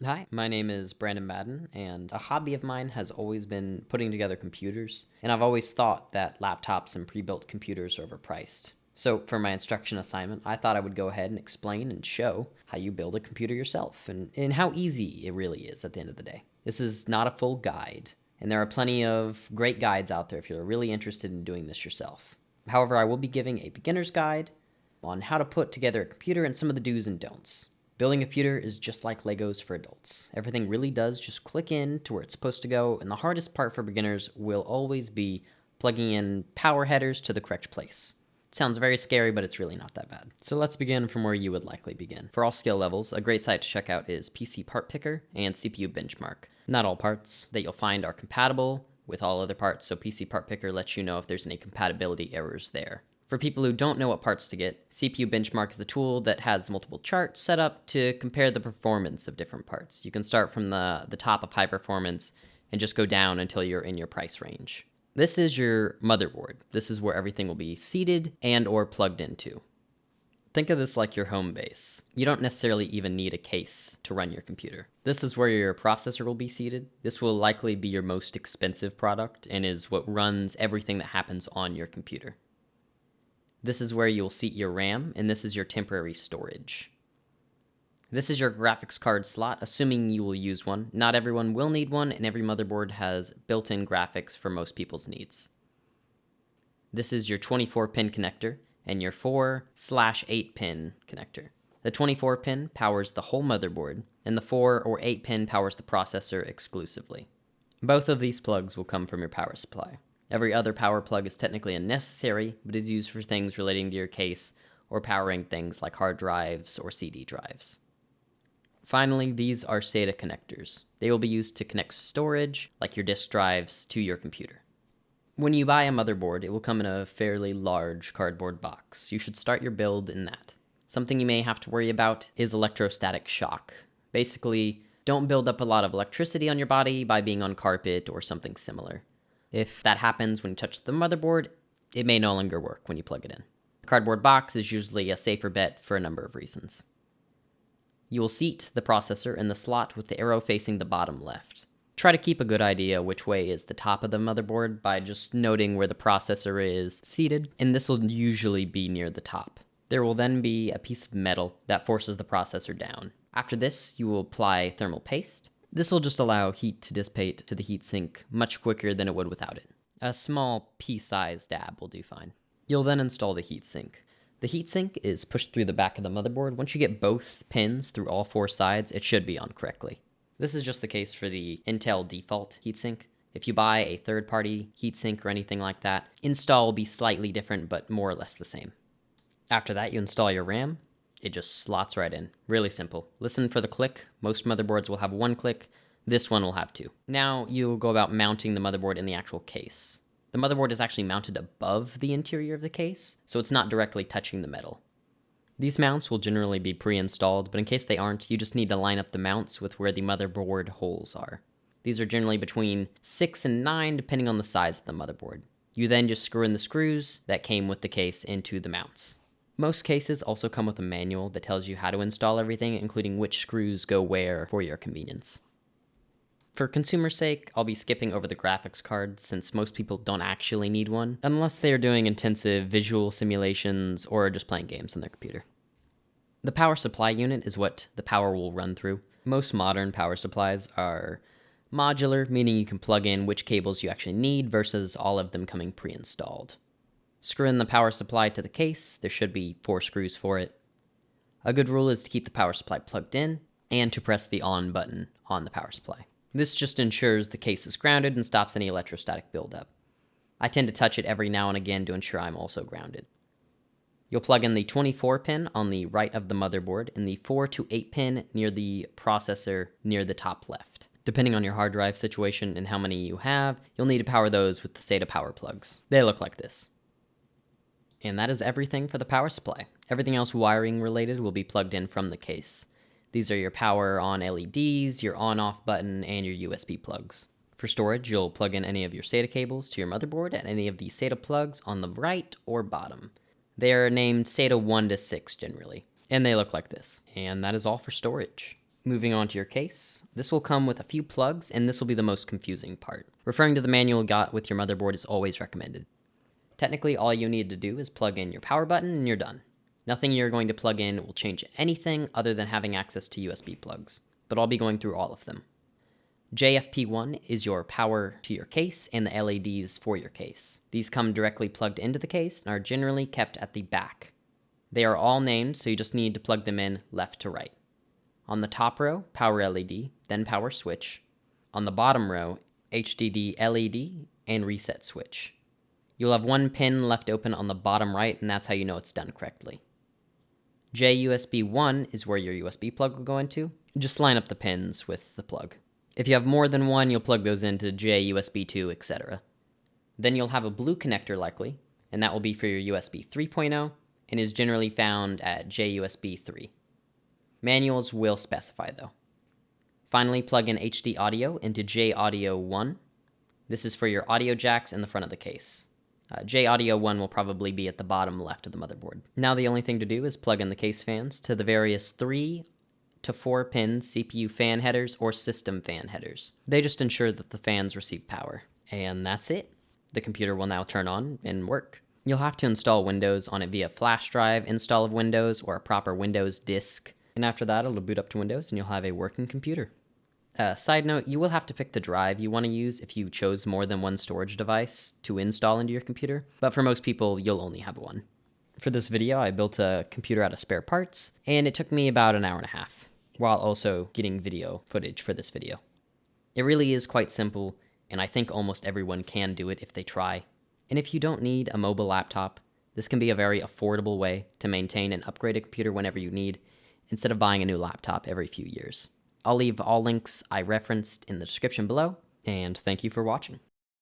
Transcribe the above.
Hi, my name is Brandon Madden, and a hobby of mine has always been putting together computers, and I've always thought that laptops and pre-built computers are overpriced. So for my instruction assignment, I thought I would go ahead and explain and show how you build a computer yourself, and how easy it really is at the end of the day. This is not a full guide, and there are plenty of great guides out there if you're really interested in doing this yourself. However, I will be giving a beginner's guide on how to put together a computer and some of the do's and don'ts. Building a computer is just like Legos for adults. Everything really does just click in to where it's supposed to go, and the hardest part for beginners will always be plugging in power headers to the correct place. It sounds very scary, but it's really not that bad. So let's begin from where you would likely begin. For all skill levels, a great site to check out is PC Part Picker and CPU Benchmark. Not all parts that you'll find are compatible with all other parts, so PC Part Picker lets you know if there's any compatibility errors there. For people who don't know what parts to get, CPU Benchmark is a tool that has multiple charts set up to compare the performance of different parts. You can start from the top of high performance and just go down until you're in your price range. This is your motherboard. This is where everything will be seated and or plugged into. Think of this like your home base. You don't necessarily even need a case to run your computer. This is where your processor will be seated. This will likely be your most expensive product and is what runs everything that happens on your computer. This is where you'll seat your RAM, and this is your temporary storage. This is your graphics card slot, assuming you will use one. Not everyone will need one, and every motherboard has built-in graphics for most people's needs. This is your 24-pin connector and your 4/8-pin connector. The 24-pin powers the whole motherboard, and the 4 or 8-pin powers the processor exclusively. Both of these plugs will come from your power supply. Every other power plug is technically unnecessary, but is used for things relating to your case or powering things like hard drives or CD drives. Finally, these are SATA connectors. They will be used to connect storage, like your disk drives, to your computer. When you buy a motherboard, it will come in a fairly large cardboard box. You should start your build in that. Something you may have to worry about is electrostatic shock. Basically, don't build up a lot of electricity on your body by being on carpet or something similar. If that happens when you touch the motherboard, it may no longer work when you plug it in. The cardboard box is usually a safer bet for a number of reasons. You will seat the processor in the slot with the arrow facing the bottom left. Try to keep a good idea which way is the top of the motherboard by just noting where the processor is seated, and this will usually be near the top. There will then be a piece of metal that forces the processor down. After this, you will apply thermal paste. This will just allow heat to dissipate to the heatsink much quicker than it would without it. A small pea-sized dab will do fine. You'll then install the heatsink. The heatsink is pushed through the back of the motherboard. Once you get both pins through all 4 sides, it should be on correctly. This is just the case for the Intel default heatsink. If you buy a third-party heatsink or anything like that, install will be slightly different but more or less the same. After that, you install your RAM. It just slots right in. Really simple. Listen for the click. Most motherboards will have 1 click. This one will have 2. Now you'll go about mounting the motherboard in the actual case. The motherboard is actually mounted above the interior of the case, so it's not directly touching the metal. These mounts will generally be pre-installed, but in case they aren't, you just need to line up the mounts with where the motherboard holes are. These are generally between 6 and 9 depending on the size of the motherboard. You then just screw in the screws that came with the case into the mounts. Most cases also come with a manual that tells you how to install everything, including which screws go where for your convenience. For consumer's sake, I'll be skipping over the graphics card since most people don't actually need one, unless they are doing intensive visual simulations or just playing games on their computer. The power supply unit is what the power will run through. Most modern power supplies are modular, meaning you can plug in which cables you actually need versus all of them coming pre-installed. Screw in the power supply to the case. There should be 4 screws for it. A good rule is to keep the power supply plugged in and to press the on button on the power supply. This just ensures the case is grounded and stops any electrostatic buildup. I tend to touch it every now and again to ensure I'm also grounded. You'll plug in the 24-pin on the right of the motherboard and the 4 to 8-pin near the processor near the top left. Depending on your hard drive situation and how many you have, you'll need to power those with the SATA power plugs. They look like this. And that is everything for the power supply. Everything else wiring related will be plugged in from the case. These are your power on LEDs, your on-off button, and your USB plugs. For storage, you'll plug in any of your SATA cables to your motherboard and any of the SATA plugs on the right or bottom. They are named SATA 1 to 6 generally, and they look like this. And that is all for storage. Moving on to your case, this will come with a few plugs, and this will be the most confusing part. Referring to the manual you got with your motherboard is always recommended. Technically, all you need to do is plug in your power button and you're done. Nothing you're going to plug in will change anything other than having access to USB plugs, but I'll be going through all of them. JFP1 is your power to your case and the LEDs for your case. These come directly plugged into the case and are generally kept at the back. They are all named, so you just need to plug them in left to right. On the top row, power LED, then power switch. On the bottom row, HDD LED and reset switch. You'll have one pin left open on the bottom right, and that's how you know it's done correctly. JUSB1 is where your USB plug will go into. Just line up the pins with the plug. If you have more than one, you'll plug those into JUSB2, etc. Then you'll have a blue connector likely, and that will be for your USB 3.0 and is generally found at JUSB 3. Manuals will specify though. Finally, plug in HD audio into JAudio 1. This is for your audio jacks in the front of the case. JAudio 1 will probably be at the bottom left of the motherboard. Now the only thing to do is plug in the case fans to the various 3 to 4 pin CPU fan headers or system fan headers. They just ensure that the fans receive power. And that's it. The computer will now turn on and work. You'll have to install Windows on it via flash drive, install of Windows, or a proper Windows disk. And after that, it'll boot up to Windows and you'll have a working computer. Side note, you will have to pick the drive you want to use if you chose more than one storage device to install into your computer, but for most people, you'll only have one. For this video, I built a computer out of spare parts, and it took me about an hour and a half, while also getting video footage for this video. It really is quite simple, and I think almost everyone can do it if they try. And if you don't need a mobile laptop, this can be a very affordable way to maintain and upgrade a computer whenever you need, instead of buying a new laptop every few years. I'll leave all links I referenced in the description below, and thank you for watching.